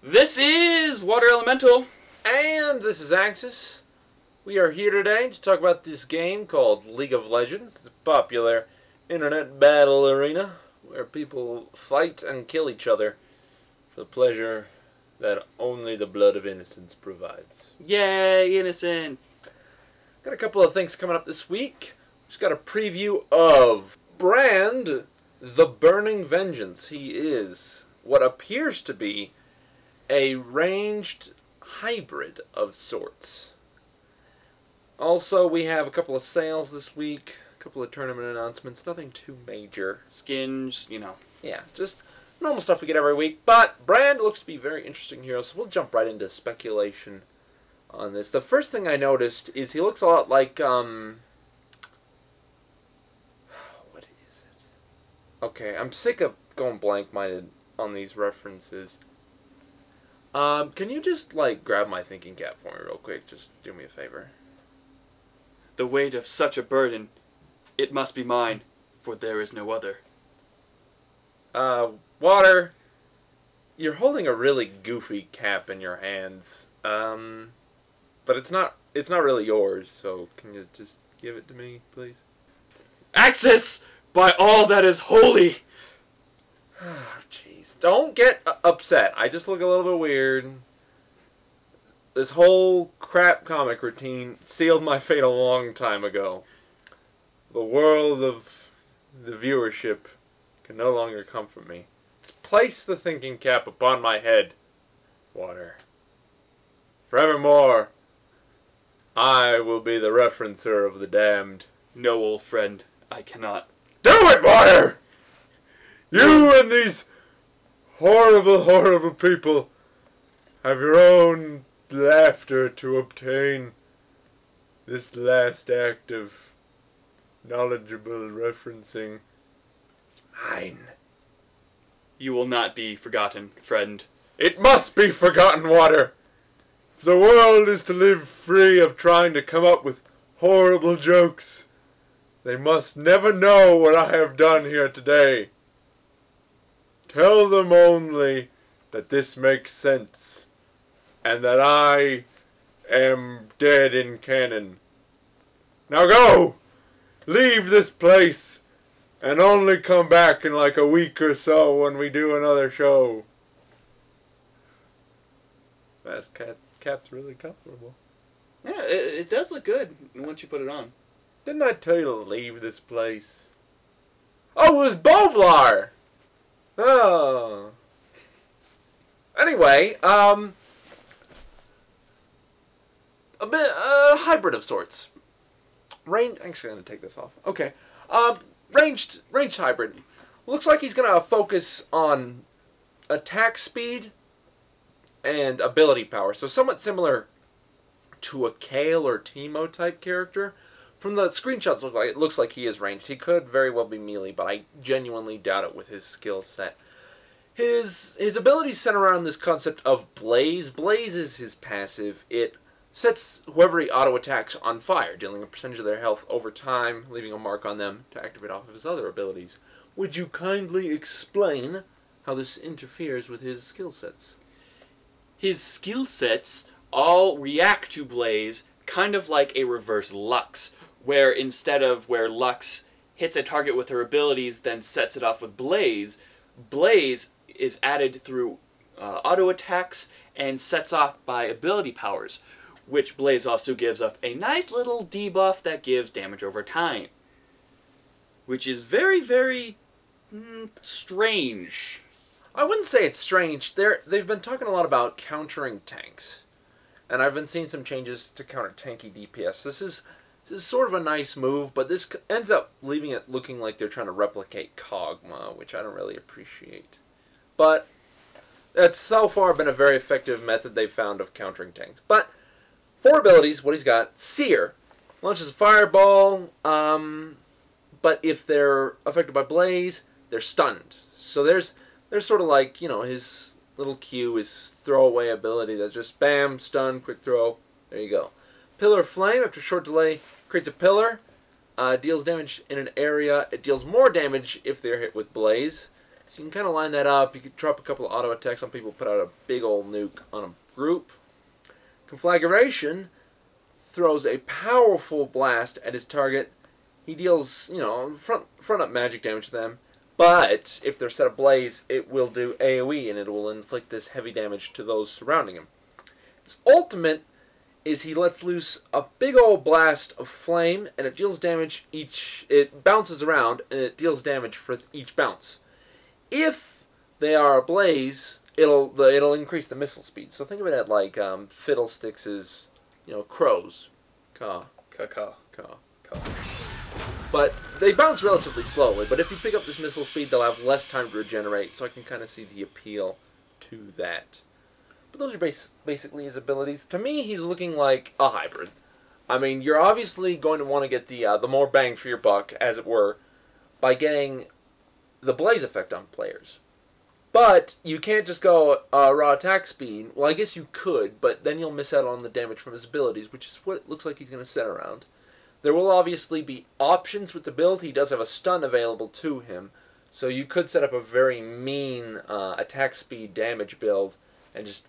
This is Water Elemental. And this is Axis. We are here today to talk about this game called League of Legends, the popular internet battle arena where people fight and kill each other for the pleasure that only the blood of innocence provides. Yay, innocent! Got a couple of things coming up this week. Just got a preview of Brand, the Burning Vengeance. He is what appears to be a ranged hybrid of sorts. Also, we have a couple of sales this week, a couple of tournament announcements, nothing too major. Skins, you know. Yeah, just normal stuff we get every week, but Brand looks to be very interesting here, so we'll jump right into speculation on this. The first thing I noticed is he looks a lot like, what is it? Okay, I'm sick of going blank-minded on these references. Can you just, grab my thinking cap for me real quick? Just do me a favor. The weight of such a burden, it must be mine, for there is no other. Water, you're holding a really goofy cap in your hands. But it's not really yours, so can you just give it to me, please? Axis, by all that is holy! Jeez. Don't get upset. I just look a little bit weird. This whole crap comic routine sealed my fate a long time ago. The world of the viewership can no longer comfort me. Just place the thinking cap upon my head, Water. Forevermore, I will be the referencer of the damned. No, old friend, I cannot. Do it, Water! You and these horrible, horrible people have your own laughter to obtain this last act of knowledgeable referencing. It's mine. You will not be forgotten, friend. It must be forgotten, Water. If the world is to live free of trying to come up with horrible jokes, they must never know what I have done here today. Tell them only that this makes sense, and that I am dead in canon. Now go! Leave this place, and only come back in like a week or so when we do another show. That cap's really comfortable. Yeah, it does look good once you put it on. Didn't I tell you to leave this place? Oh, it was Bovlar! Oh. Anyway, a hybrid of sorts. Actually, I'm gonna take this off. Okay. Ranged hybrid. Looks like he's gonna focus on attack speed and ability power. So somewhat similar to a Kale or Teemo type character. From the screenshots, it looks like he is ranged. He could very well be melee, but I genuinely doubt it with his skill set. His abilities center around this concept of Blaze. Blaze is his passive. It sets whoever he auto-attacks on fire, dealing a percentage of their health over time, leaving a mark on them to activate off of his other abilities. Would you kindly explain how this interferes with his skill sets? His skill sets all react to Blaze, kind of like a reverse Lux, where instead of where Lux hits a target with her abilities, then sets it off with Blaze, Blaze is added through auto attacks and sets off by ability powers, which Blaze also gives off a nice little debuff that gives damage over time. Which is very, very strange. I wouldn't say it's strange. They've been talking a lot about countering tanks. And I've been seeing some changes to counter tanky DPS. This is sort of a nice move, but this ends up leaving it looking like they're trying to replicate Kog'Maw, which I don't really appreciate. But that's so far been a very effective method they've found of countering tanks. But for abilities, what he's got, Seer. Launches a fireball, but if they're affected by Blaze, they're stunned. So there's sort of like, his little Q, his throwaway ability that's just bam, stun, quick throw. There you go. Pillar of Flame, after short delay, creates a pillar. Deals damage in an area. It deals more damage if they're hit with Blaze. So you can kind of line that up. You could drop a couple of auto attacks on people, put out a big old nuke on a group. Conflagration throws a powerful blast at his target. He deals, front up magic damage to them. But if they're set ablaze, it will do AoE and it will inflict this heavy damage to those surrounding him. His ultimate is he lets loose a big old blast of flame, and it deals damage it bounces around, and it deals damage for each bounce. If they are ablaze, it'll increase the missile speed. So think of it at like Fiddlesticks' crows. Caw. Caw. But they bounce relatively slowly, but if you pick up this missile speed, they'll have less time to regenerate, so I can kind of see the appeal to that. But those are basically his abilities. To me, he's looking like a hybrid. I mean, you're obviously going to want to get the more bang for your buck, as it were, by getting the Blaze effect on players. But you can't just go raw attack speed. Well, I guess you could, but then you'll miss out on the damage from his abilities, which is what it looks like he's going to set around. There will obviously be options with the build. He does have a stun available to him, so you could set up a very mean attack speed damage build and just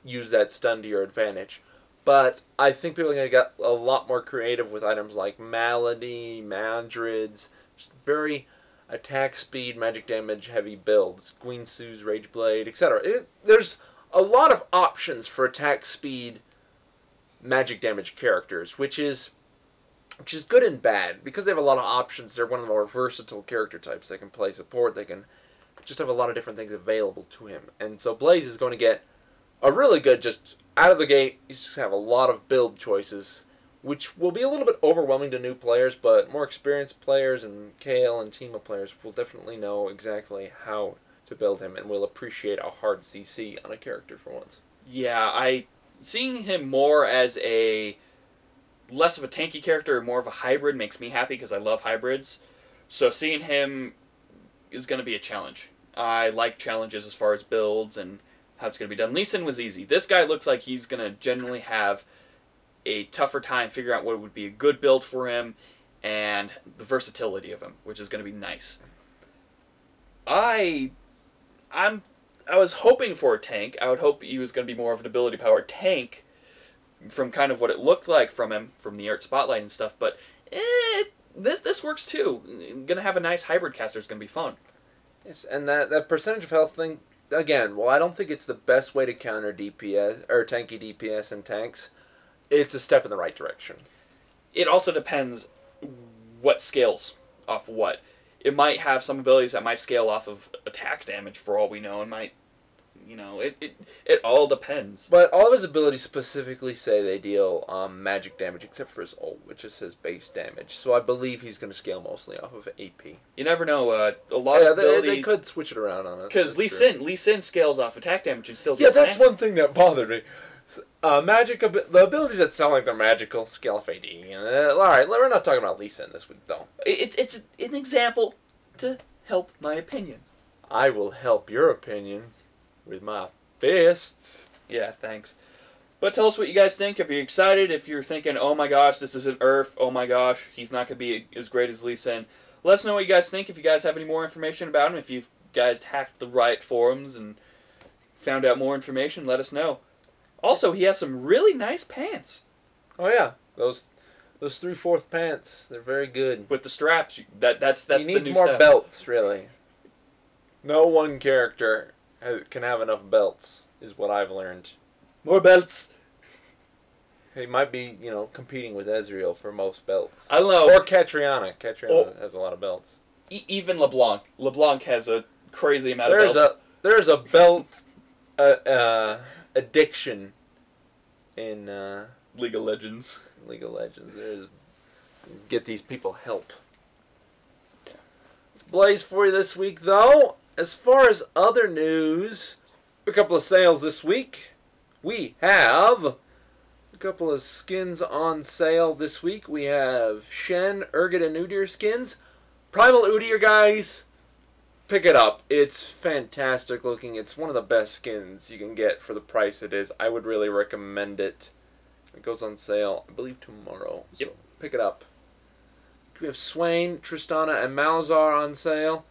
use that stun to your advantage. But I think people are going to get a lot more creative with items like Malady, Mandrids, just very attack speed, magic damage heavy builds. Guinsu's Rageblade, etc. There's a lot of options for attack speed magic damage characters, which is good and bad. Because they have a lot of options, they're one of the more versatile character types. They can play support, they can just have a lot of different things available to him. And so Blaze is going to get a really good, just out of the gate, you just have a lot of build choices, which will be a little bit overwhelming to new players, but more experienced players and KL and Teema players will definitely know exactly how to build him and will appreciate a hard CC on a character for once. Yeah, seeing him more as less of a tanky character and more of a hybrid makes me happy because I love hybrids. So seeing him is going to be a challenge. I like challenges as far as builds and how it's going to be done. Lee Sin was easy. This guy looks like he's going to generally have a tougher time figuring out what would be a good build for him and the versatility of him, which is going to be nice. I was hoping for a tank. I would hope he was going to be more of an ability-powered tank from kind of what it looked like from him, from the art spotlight and stuff, but this works too. Going to have a nice hybrid caster is going to be fun. Yes, and that percentage of health thing, again, well, I don't think it's the best way to counter DPS, or tanky DPS and tanks. It's a step in the right direction. It also depends what scales off what. It might have some abilities that might scale off of attack damage for all we know, and might, it all depends. But all of his abilities specifically say they deal magic damage, except for his ult, which just says base damage. So I believe he's going to scale mostly off of AP. You never know. A lot of ability... they could switch it around on us. Because Lee Sin scales off attack damage and still deals that's one thing that bothered me. The abilities that sound like they're magical scale off AD. Alright, we're not talking about Lee Sin this week, though. It's an example to help my opinion. I will help your opinion with my fists. Yeah, thanks. But tell us what you guys think. If you're excited, if you're thinking, oh my gosh, this isn't Earth, oh my gosh, he's not going to be as great as Lee Sin. Let us know what you guys think. If you guys have any more information about him, if you guys hacked the right forums and found out more information, let us know. Also, he has some really nice pants. Oh yeah, those 3/4 pants, they're very good. With the straps, that's the new He needs more step. belts, really. No one character can have enough belts, is what I've learned. More belts. He might be, competing with Ezreal for most belts. I don't know. Or Catriona. Catriona has a lot of belts. Even LeBlanc. LeBlanc has a crazy amount of belts. There's a belt addiction in League of Legends. League of Legends. Get these people help. Yeah. It's Blaze for you this week, though. As far as other news, a couple of sales this week. We have a couple of skins on sale this week. We have Shen, Urgot, and Udyr skins. Primal Udyr, guys. pick it up. It's fantastic looking. It's one of the best skins you can get for the price it is. I would really recommend it. It goes on sale, I believe, tomorrow. Yep. So pick it up. We have Swain, Tristana, and Malazar on sale.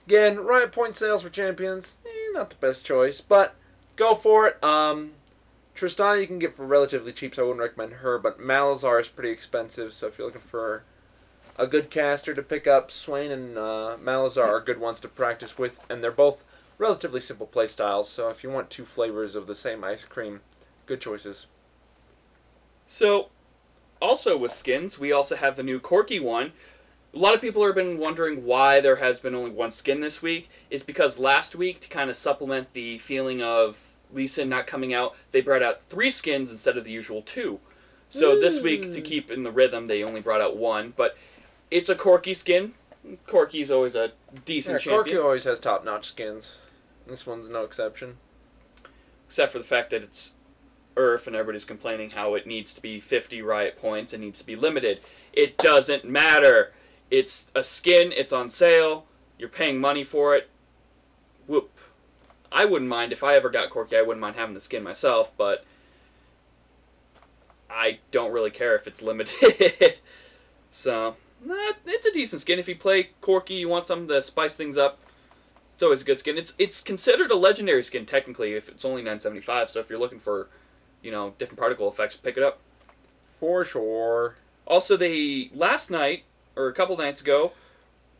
Again, Riot Point sales for champions. Not the best choice, but go for it. Tristana you can get for relatively cheap, so I wouldn't recommend her, but Malazar is pretty expensive, so if you're looking for a good caster to pick up, Swain and Malazar are good ones to practice with, and they're both relatively simple playstyles, so if you want two flavors of the same ice cream, good choices. So, also with skins, we also have the new Corki one. A lot of people have been wondering why there has been only one skin this week. It's because last week, to kind of supplement the feeling of Lee Sin not coming out, they brought out 3 skins instead of the usual 2. So this week, to keep in the rhythm, they only brought out 1, but it's a Corki skin. Corki's always a decent champion. Corki always has top-notch skins. This one's no exception. Except for the fact that it's Earth and everybody's complaining how it needs to be 50 Riot points and needs to be limited. It doesn't matter. It's a skin, it's on sale, you're paying money for it. Whoop. I wouldn't mind, if I ever got Corki, I wouldn't mind having the skin myself, but I don't really care if it's limited. So, it's a decent skin. If you play Corki, you want something to spice things up, it's always a good skin. It's considered a legendary skin, technically, if it's only $9.75, so if you're looking for, different particle effects, pick it up. For sure. Also, last night, or a couple nights ago,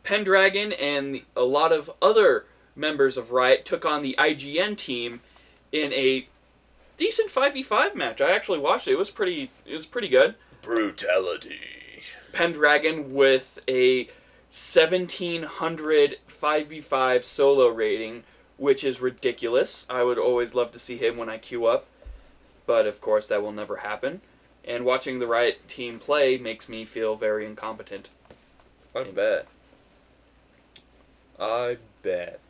Pendragon and a lot of other members of Riot took on the IGN team in a decent 5v5 match. I actually watched it. It was pretty good. Brutality. Pendragon with a 1700 5v5 solo rating, which is ridiculous. I would always love to see him when I queue up, but of course that will never happen. And watching the Riot team play makes me feel very incompetent. I bet.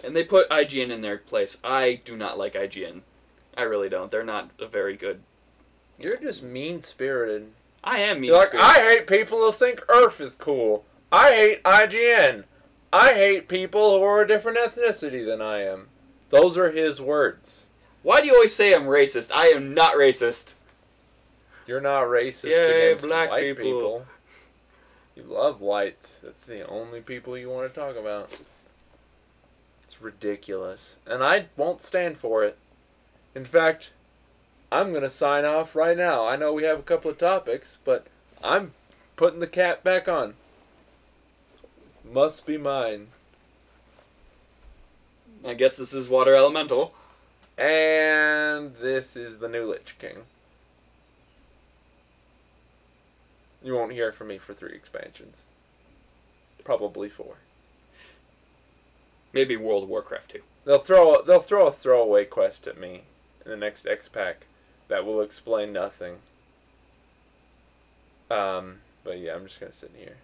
And they put IGN in their place. I do not like IGN. I really don't. They're not a very good... You're just mean-spirited. I am You're mean-spirited. like, I hate people who think Earth is cool. I hate IGN. I hate people who are a different ethnicity than I am. Those are his words. Why do you always say I'm racist? I am not racist. You're not racist Yay, against black white people. You love whites. That's the only people you want to talk about. It's ridiculous. And I won't stand for it. In fact, I'm going to sign off right now. I know we have a couple of topics, but I'm putting the cap back on. Must be mine. I guess this is Water Elemental. And this is the new Lich King. You won't hear from me for 3 expansions. Probably 4. Maybe World of Warcraft 2. They'll throw a throwaway quest at me in the next X pack that will explain nothing. But yeah, I'm just gonna sit here.